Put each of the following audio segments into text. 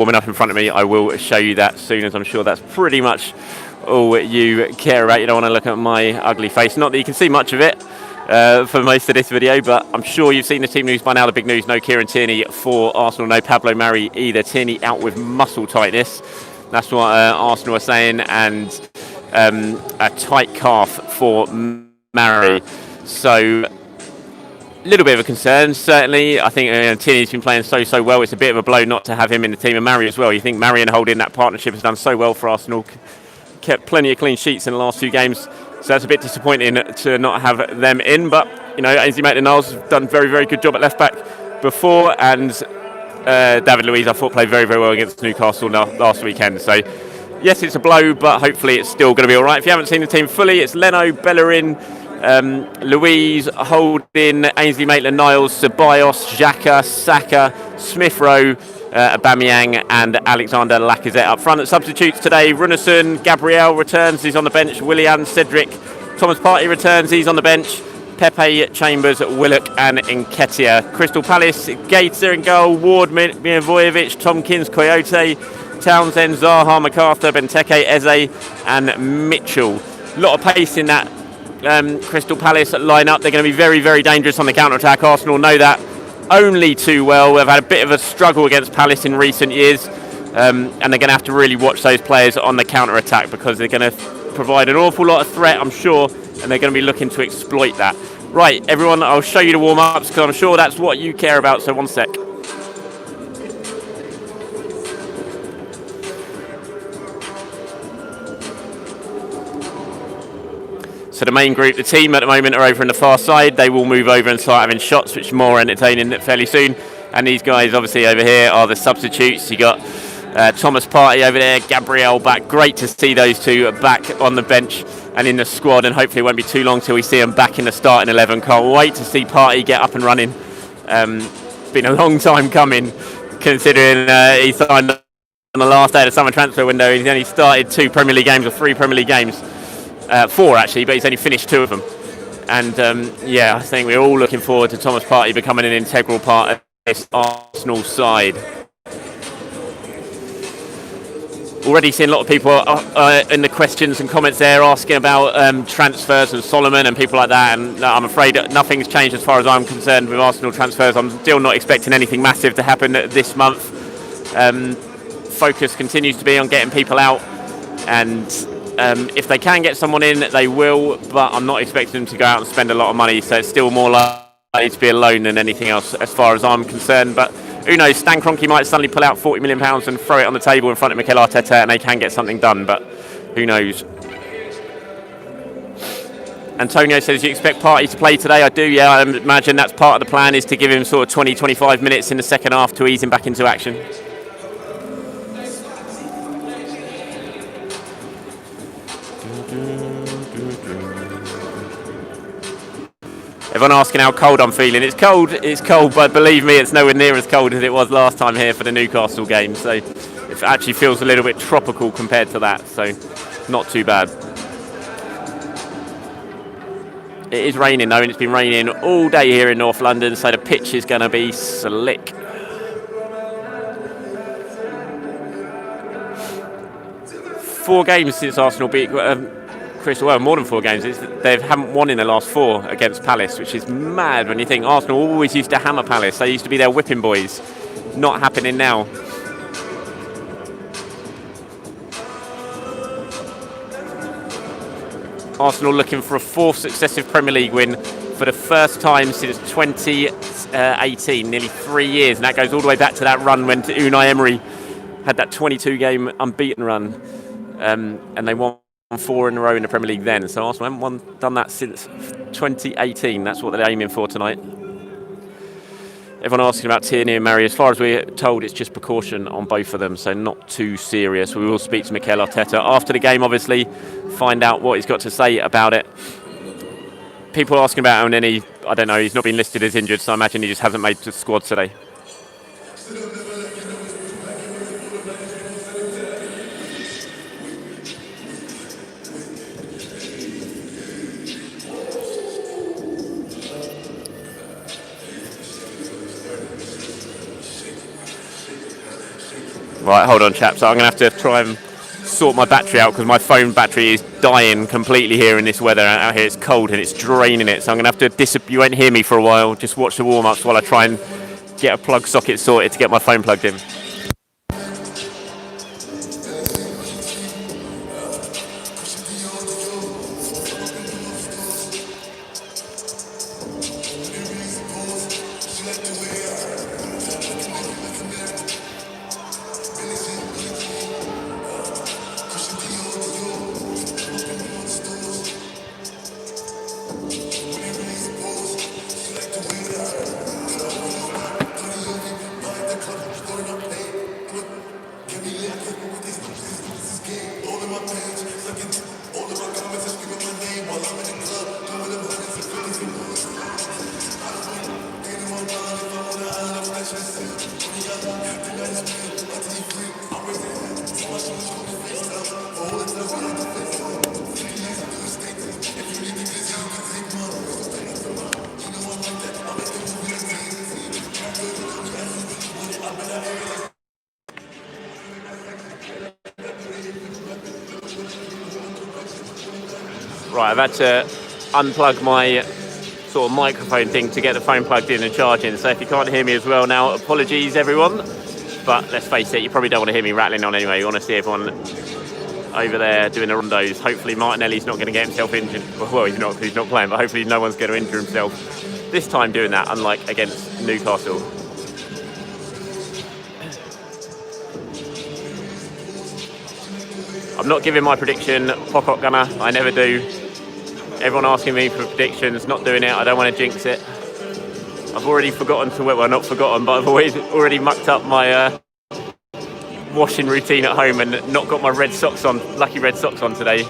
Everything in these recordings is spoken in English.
warming up in front of me. I will show you that soon, as I'm sure that's pretty much all you care about. You don't want to look at my ugly face. Not that you can see much of it for most of this video, but I'm sure you've seen the team news by now. The big news: no Kieran Tierney for Arsenal, no Pablo Mari either. Tierney out with muscle tightness. That's what Arsenal are saying, and a tight calf for Mari. So a little bit of a concern, certainly. I think Tierney's been playing so well. It's a bit of a blow not to have him in the team, and Mari as well. You think Mari and Holding, that partnership has done so well for Arsenal, kept plenty of clean sheets in the last few games, so that's a bit disappointing to not have them in. But you know, Ainsley Maitland-Niles have done very good job at left back before, and David Luiz I thought played very well against Newcastle last weekend. So yes, it's a blow, but hopefully it's still going to be all right. If you haven't seen the team fully, it's Leno, Bellerin, Luiz, Holding, Ainsley Maitland-Niles, Ceballos, Xhaka, Saka, Smith Rowe, Aubameyang and Alexander Lacazette up front. At substitutes today: Runarsson, Gabriel returns, he's on the bench. Willian, Cedric, Thomas Partey returns, he's on the bench. Pepe, Chambers, Willock and Nketiah. Crystal Palace: Gator in goal, Ward, Milivojevic, Tomkins, Coyote, Townsend, Zaha, MacArthur, Benteke, Eze and Mitchell. A lot of pace in that Crystal Palace line-up. They're going to be very dangerous on the counter-attack. Arsenal know that only too well. We've had a bit of a struggle against Palace in recent years, and they're going to have to really watch those players on the counter-attack, because they're going to provide an awful lot of threat, I'm sure, and they're going to be looking to exploit that. Right, everyone, I'll show you the warm-ups, because I'm sure that's what you care about, so one sec. So the main group, the team at the moment, are over on the far side. They will move over and start having shots, which is more entertaining fairly soon. And these guys obviously over here are the substitutes. You got Thomas Partey over there, Gabriel back. Great to see those two back on the bench and in the squad, and hopefully it won't be too long till we see them back in the starting 11. Can't wait to see Partey get up and running. It's been a long time coming, considering he signed on the last day of the summer transfer window. He's only started 2 Premier League games or 3 Premier League games. 4 actually, but he's only finished 2 of them. And yeah, I think we're all looking forward to Thomas Partey becoming an integral part of this Arsenal side. Already seeing a lot of people in the questions and comments there asking about transfers and Solomon and people like that, and I'm afraid nothing's changed as far as I'm concerned with Arsenal transfers. I'm still not expecting anything massive to happen this month. Focus continues to be on getting people out, and if they can get someone in, they will, but I'm not expecting them to go out and spend a lot of money, so it's still more likely to be a loan than anything else as far as I'm concerned. But who knows, Stan Kroenke might suddenly pull out £40 million and throw it on the table in front of Mikel Arteta, and they can get something done, but who knows. Antonio says, you expect Partey to play today? I do, yeah. I imagine that's part of the plan, is to give him sort of 20-25 minutes in the second half to ease him back into action. Everyone asking how cold I'm feeling. It's cold, but believe me, it's nowhere near as cold as it was last time here for the Newcastle game. So it actually feels a little bit tropical compared to that, so not too bad. It is raining though, and it's been raining all day here in North London, so the pitch is going to be slick. Four games since Arsenal beat Crystal, well, more than 4 games. They haven't won in the last 4 against Palace, which is mad when you think Arsenal always used to hammer Palace. They used to be their whipping boys. Not happening now. Arsenal looking for a 4th successive Premier League win for the first time since 2018, nearly 3 years, and that goes all the way back to that run when Unai Emery had that 22-game unbeaten run, and they won 4 in a row in the Premier League then. So Arsenal haven't done that since 2018. That's what they're aiming for tonight. Everyone asking about Tierney and Mari. As far as we're told, it's just precaution on both of them, so not too serious. We will speak to Mikel Arteta after the game, obviously, find out what he's got to say about it. People asking about Elneny. I don't know, he's not been listed as injured, so I imagine he just hasn't made the squad today. Right, hold on, chaps. I'm going to have to try and sort my battery out because my phone battery is dying completely here in this weather out here. It's cold and it's draining it, so I'm going to have to you won't hear me for a while. Just watch the warm-ups while I try and get a plug socket sorted to get my phone plugged in. Right, I've had to unplug my sort of microphone thing to get the phone plugged in and charging. So if you can't hear me as well now, apologies everyone. But let's face it, you probably don't want to hear me rattling on anyway. You want to see everyone over there doing the rondos. Hopefully Martinelli's not going to get himself injured. Well, he's not because he's not playing, but hopefully no one's going to injure himself this time doing that, unlike against Newcastle. I'm not giving my prediction, Pocock Gunner, I never do. Everyone asking me for predictions, not doing it, I don't want to jinx it. I've already forgotten to, well not forgotten, but I've already mucked up my washing routine at home and not got my red socks on, lucky red socks on today,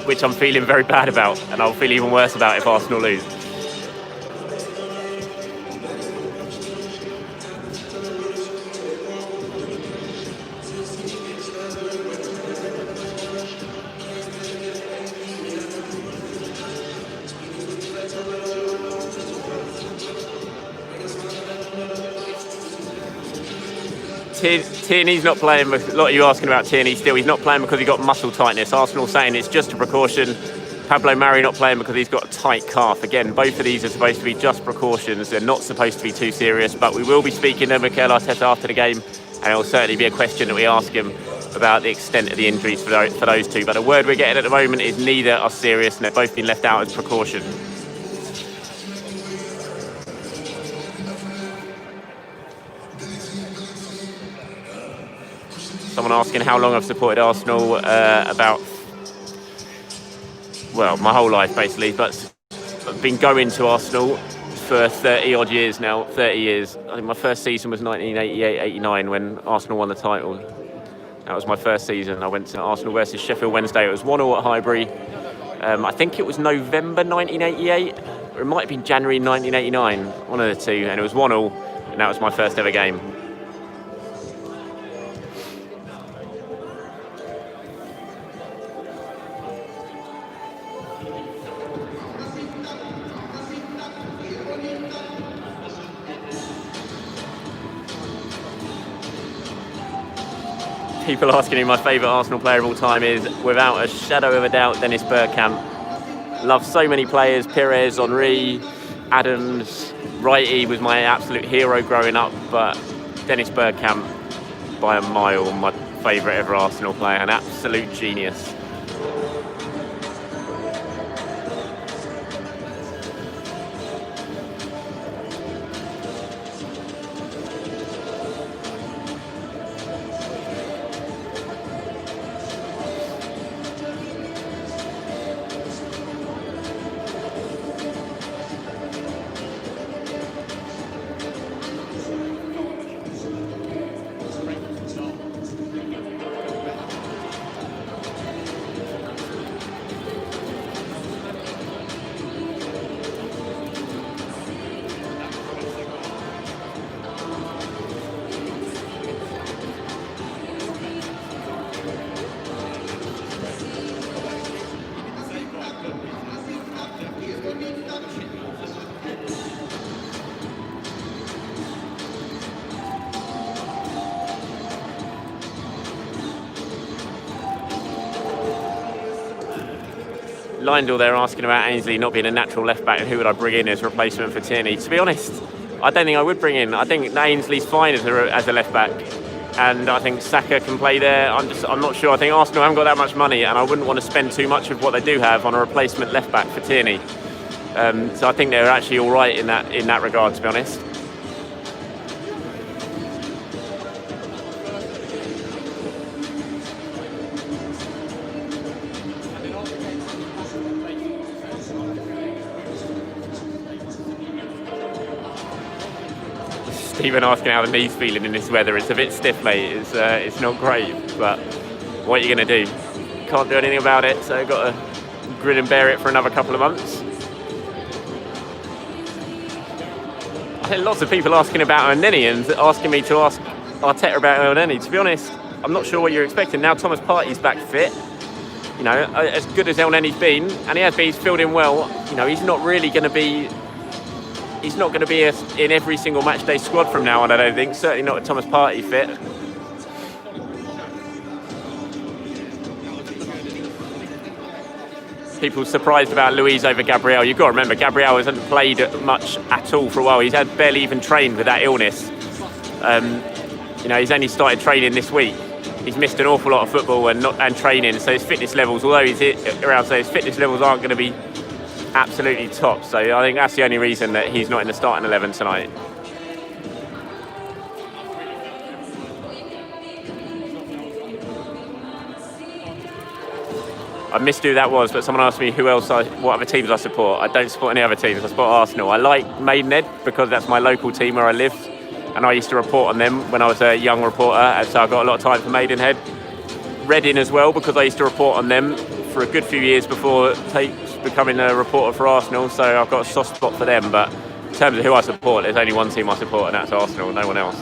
which I'm feeling very bad about, and I'll feel even worse about if Arsenal lose. Tierney's not playing. A lot of you asking about Tierney still. He's not playing because he got muscle tightness. Arsenal saying it's just a precaution. Pablo Mari not playing because he's got a tight calf. Again, both of these are supposed to be just precautions. They're not supposed to be too serious. But we will be speaking to Mikel Arteta after the game, and it will certainly be a question that we ask him about the extent of the injuries for those two. But the word we're getting at the moment is neither are serious, and they've both been left out as precaution. Someone asking how long I've supported Arsenal, about, well, my whole life basically, but I've been going to Arsenal for 30 odd years now, 30 years. I think my first season was 1988-89 when Arsenal won the title. That was my first season. I went to Arsenal versus Sheffield Wednesday. It was 1-1 at Highbury. I think it was November 1988, or it might have been January 1989, one of the two, and it was 1-1, and that was my first ever game. People asking who my favourite Arsenal player of all time is, without a shadow of a doubt, Dennis Bergkamp. Love so many players, Pires, Henry, Adams, Wrighty was my absolute hero growing up, but Dennis Bergkamp by a mile, my favourite ever Arsenal player, an absolute genius. Lyndall there asking about Ainsley not being a natural left back and who would I bring in as replacement for Tierney. To be honest, I don't think I would bring in. I think Ainsley's fine as a left back, and I think Saka can play there. I'm not sure. I think Arsenal haven't got that much money, and I wouldn't want to spend too much of what they do have on a replacement left back for Tierney. So I think they're actually all right in that regard, to be honest. Stephen asking how the knee's feeling in this weather. It's a bit stiff, mate. It's not great, but what are you going to do? Can't do anything about it, so got to grin and bear it for another couple of months. I had lots of people asking about Elneny and asking me to ask Arteta about Elneny. To be honest, I'm not sure what you're expecting. Now Thomas Partey's back fit. You know, as good as Elneny's been, and he has been, he's filled in well. You know, he's not really going to be. He's not going to be in every single matchday squad from now on, I don't think. Certainly not with Thomas Partey fit. People surprised about Luiz over Gabriel. You've got to remember, Gabriel hasn't played much at all for a while. He's barely even trained with that illness. You know, he's only started training this week. He's missed an awful lot of football and training, so his fitness levels, although he's around, so his fitness levels aren't going to be absolutely top. So I think that's the only reason that he's not in the starting 11 tonight. I missed who that was, but someone asked me what other teams I support. I don't support any other teams. I support Arsenal. I like Maidenhead because that's my local team where I live, and I used to report on them when I was a young reporter, and so I got a lot of time for Maidenhead. Reading as well, because I used to report on them for a good few years before becoming a reporter for Arsenal, so I've got a soft spot for them. But in terms of who I support, there's only one team I support, and that's Arsenal, no one else.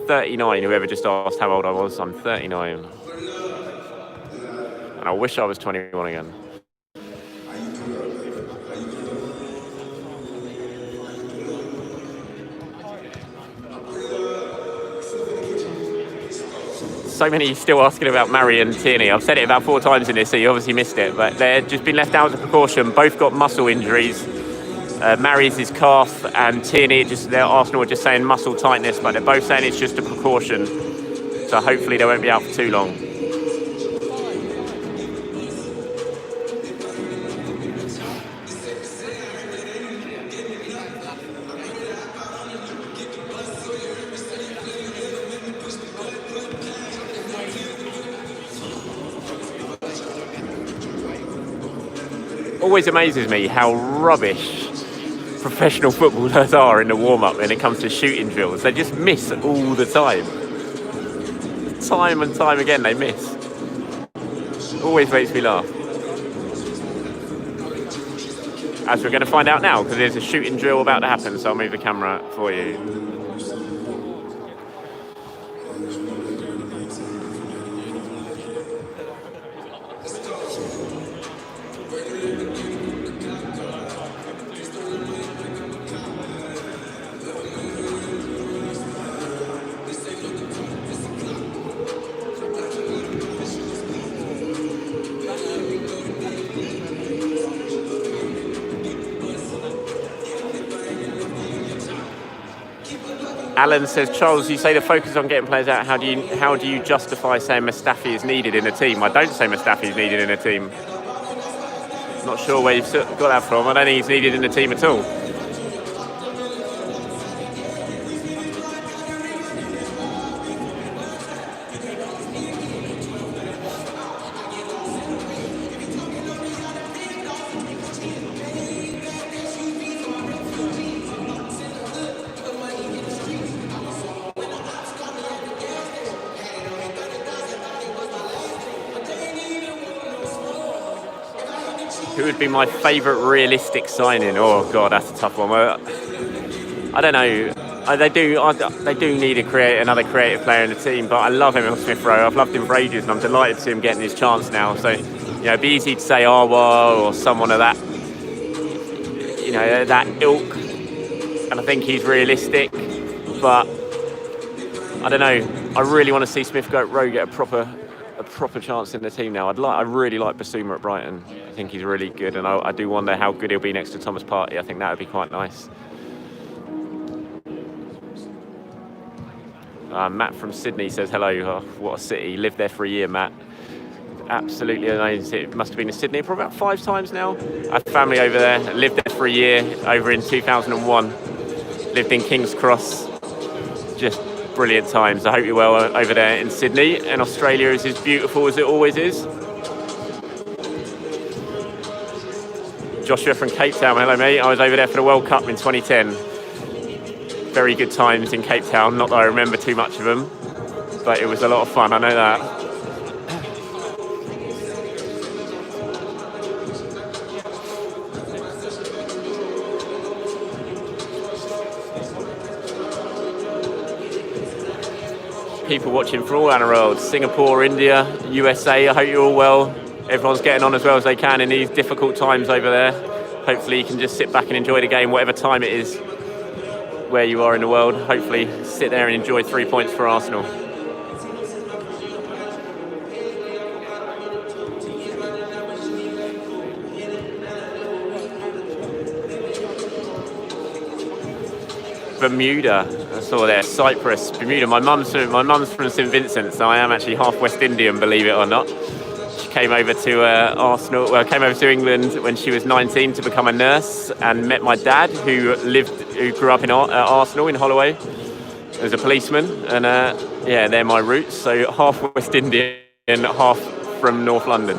"39, whoever just asked how old I was. I'm 39. And I wish I was 21 again. So many still asking about Mari and Tierney. I've said it about 4 times in this, so you obviously missed it. But they've just been left out as a precaution. Both got muscle injuries. Mari's his calf, and Tierney, Arsenal are just saying muscle tightness, but they're both saying it's just a precaution. So hopefully they won't be out for too long. Always amazes me how rubbish professional footballers are in the warm-up when it comes to shooting drills. They just miss all the time. Time and time again they miss. Always makes me laugh. As we're going to find out now, because there's a shooting drill about to happen, so I'll move the camera for you. Alan says, Charles, you say the focus on getting players out. How do you justify saying Mustafi is needed in a team? I don't say Mustafi is needed in a team. Not sure where you've got that from. I don't think he's needed in a team at all. Who would be my favourite realistic signing? Oh God, that's a tough one. I don't know. They do need another creative player in the team, but I love Emil Smith Rowe. I've loved him for ages, and I'm delighted to see him getting his chance now. So, it'd be easy to say Arwa or someone of that, that ilk. And I think he's realistic, but I don't know. I really want to see Smith Rowe get a proper chance in the team now. I really like Basuma at Brighton. I think he's really good, and I do wonder how good he'll be next to Thomas Partey. I think that would be quite nice. Matt from Sydney says hello. Oh, what a city! Lived there for a year, Matt. Absolutely amazing. It must have been in Sydney for about 5 times now. I have family over there. Lived there for a year over in 2001. Lived in King's Cross. Just brilliant times. I hope you're well over there in Sydney, and Australia is as beautiful as it always is. Joshua from Cape Town, hello mate. I was over there for the World Cup in 2010. Very good times in Cape Town. Not that I remember too much of them, but it was a lot of fun, I know that. People watching from all around the world, Singapore, India, USA, I hope you're all well. Everyone's getting on as well as they can in these difficult times over there. Hopefully you can just sit back and enjoy the game, whatever time it is, where you are in the world. Hopefully sit there and enjoy 3 points for Arsenal. Bermuda, I saw there, Cyprus, Bermuda. My mum's from St Vincent, so I am actually half West Indian, believe it or not. She came over to came over to England when she was 19 to become a nurse, and met my dad, who grew up in Arsenal in Holloway as a policeman, and yeah, they're my roots. So half West Indian, half from North London.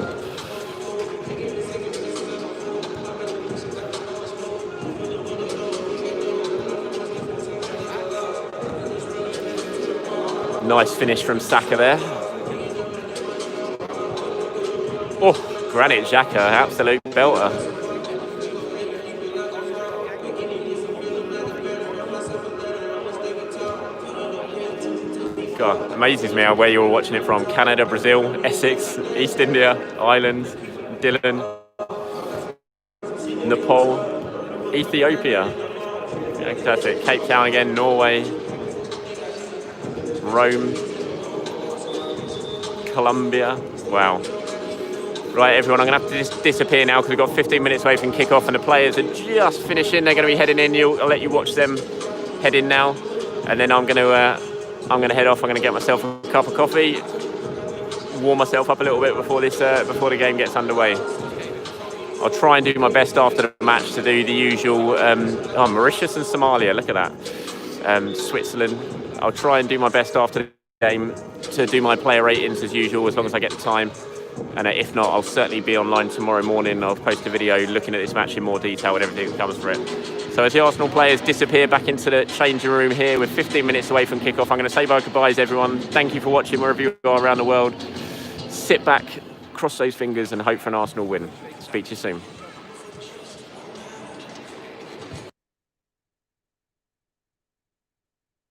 Nice finish from Saka there. Oh, Granit Xhaka, absolute belter. God, amazes me where you're watching it from. Canada, Brazil, Essex, East India, Ireland, Dylan, Nepal, Ethiopia. Fantastic. Cape Town again, Norway, Rome, Colombia. Wow. Right, everyone, I'm going to have to just disappear now because we've got 15 minutes away from kick-off and the players are just finishing. They're going to be heading in. I'll let you watch them head in now. And then I'm going to head off. I'm going to get myself a cup of coffee, warm myself up a little bit before the game gets underway. I'll try and do my best after the match to do the usual, Mauritius and Somalia, look at that. Switzerland. I'll try and do my best after the game to do my player ratings as usual, as long as I get the time. And if not, I'll certainly be online tomorrow morning. I'll post a video looking at this match in more detail with everything that comes for it. So as the Arsenal players disappear back into the changing room here, with 15 minutes away from kickoff, I'm going to say my goodbyes, everyone. Thank you for watching wherever you are around the world. Sit back, cross those fingers and hope for an Arsenal win. Speak to you soon.